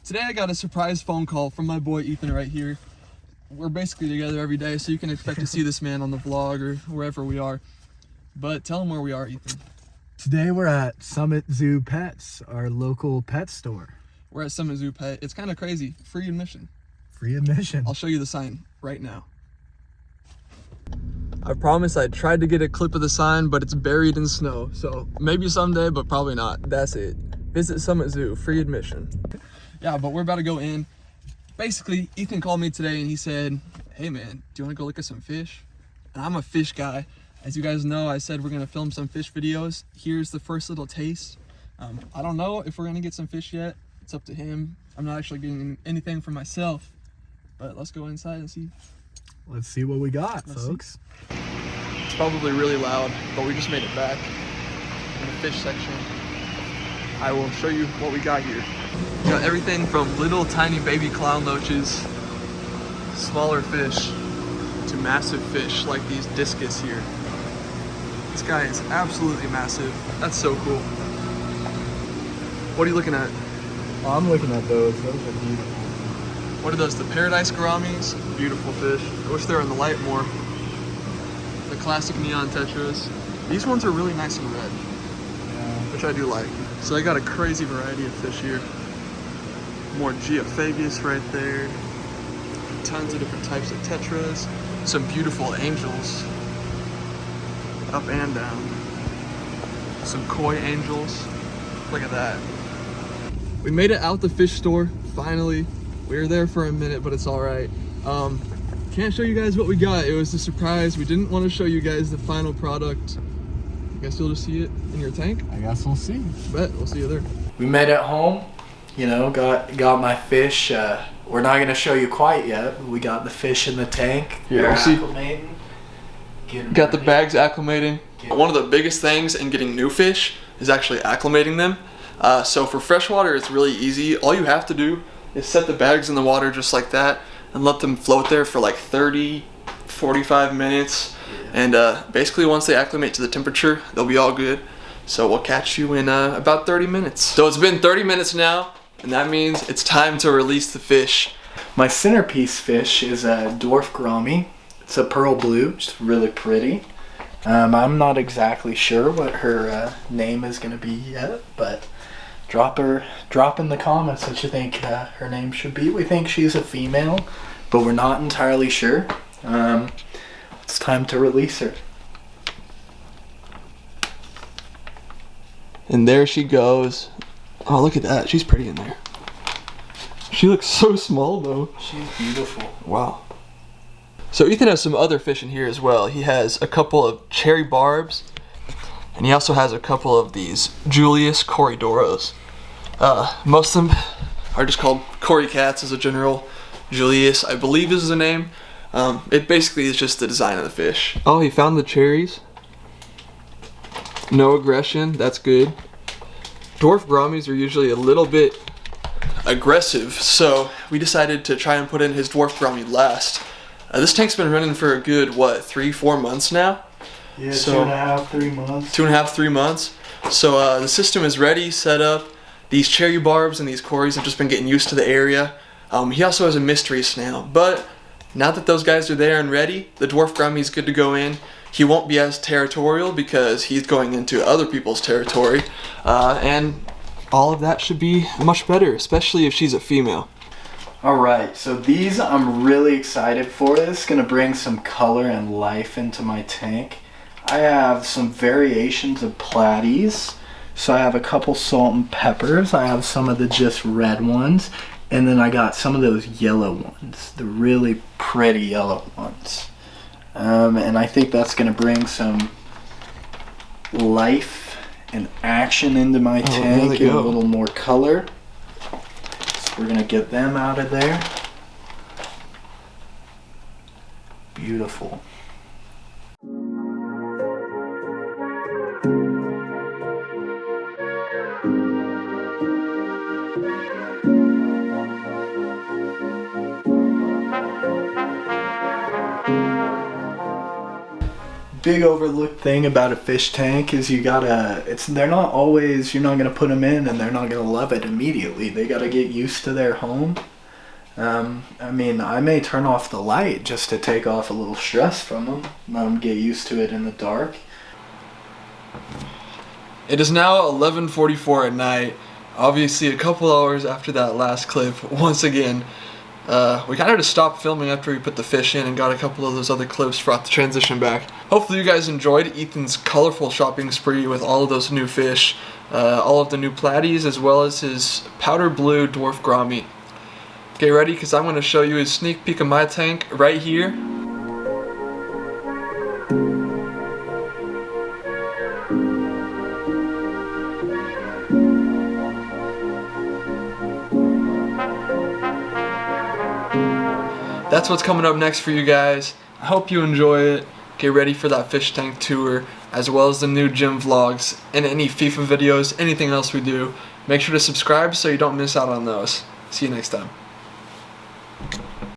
Today I got a surprise phone call from my boy Ethan right here. We're basically together every day, so you can expect to see this man on the vlog or wherever we are. But tell him where we are, Ethan. Today we're at Summit Zoo Pets, our local pet store. We're at Summit Zoo Pet. It's kind of crazy. Free admission. Free admission. I'll show you the sign right now. I promise I tried to get a clip of the sign, but it's buried in snow. So maybe someday, but probably not. That's it. Visit Summit Zoo, free admission. Yeah, but we're about to go in. Basically, Ethan called me today and he said, hey man, do you want to go look at some fish? And I'm a fish guy. As you guys know, I said we're going to film some fish videos. Here's the first little taste. I don't know if we're going to get some fish yet. It's up to him. I'm not actually getting anything for myself. But let's go inside and see. Let's see what we got, folks. It's probably really loud, but we just made it back in the fish section. I will show you what we got here. We got everything from little tiny baby clown loaches, smaller fish, to massive fish like these discus here. This guy is absolutely massive. That's so cool. What are you looking at? Oh, I'm looking at those. Those are beautiful. What are those? The paradise gouramis? Beautiful fish. I wish they were in the light more. The classic neon tetras. These ones are really nice and red, which I do like. So I got a crazy variety of fish here. More Geophagus right there. Tons of different types of tetras. Some beautiful angels. Up and down. Some koi angels. Look at that. We made it out the fish store, finally. We were there for a minute, but it's all right. Can't show you guys what we got. It was a surprise. We didn't want to show you guys the final product. I guess you'll just see it in your tank. I guess we'll see. Bet, we'll see you there. We made it home, you know, got my fish. We're not gonna show you quite yet, but we got the fish in the tank. Here, They're I'll see. acclimating. Getting Got the ready. bags acclimating. One of the biggest things in getting new fish is actually acclimating them. So for freshwater, it's really easy. All you have to do is set the bags in the water just like that and let them float there for like 30, 45 minutes. And basically once they acclimate to the temperature, they'll be all good. So we'll catch you in about 30 minutes. So it's been 30 minutes now, and that means it's time to release the fish. My centerpiece fish is a dwarf gourami. It's a pearl blue, just really pretty. I'm not exactly sure what her name is gonna be yet, but drop in the comments what you think her name should be. We think she's a female, but we're not entirely sure. It's time to release her. And there she goes. Oh, look at that. She's pretty in there. She looks so small though. She's beautiful. Wow. So Ethan has some other fish in here as well. He has a couple of cherry barbs, and he also has a couple of these Julius Corydoros. Most of them are just called Cory cats as a general. Julius, I believe, is the name. It basically is just the design of the fish. Oh, he found the cherries. No aggression, that's good. Dwarf gouramis are usually a little bit aggressive, so we decided to try and put in his dwarf gourami last. This tank's been running for a good, what, 3-4 months now? Yeah, So- 2.5, 3 months. 2.5, 3 months. So the system is ready, set up. These cherry barbs and these cories have just been getting used to the area. He also has a mystery snail, but now that those guys are there and ready, the dwarf gourami is good to go in. He won't be as territorial because he's going into other people's territory, and all of that should be much better, especially if she's a female. Alright, so these I'm really excited for. This is going to bring some color and life into my tank. I have some variations of platies. So I have a couple salt and peppers. I have some of the just red ones. And then I got some of those yellow ones. The really pretty yellow ones. And I think that's going to bring some life and action into my tank and a little more color. We're gonna get them out of there. Beautiful. big overlooked thing about a fish tank is you're not gonna put them in and they're not gonna love it immediately. They gotta get used to their home. I mean, I may turn off the light just to take off a little stress from them, let them get used to it in the dark. It is now 11:44 at night. Obviously, a couple hours after that last clip. Once again, we kind of just stopped filming after we put the fish in and got a couple of those other clips brought the transition back. Hopefully you guys enjoyed Ethan's colorful shopping spree with all of those new fish, all of the new platies, as well as his powder blue dwarf gourami. Get ready, because I'm going to show you a sneak peek of my tank right here. That's what's coming up next for you guys. I hope you enjoy it. Get ready for that fish tank tour, as well as the new gym vlogs and any FIFA videos, anything else we do. Make sure to subscribe so you don't miss out on those. See you next time.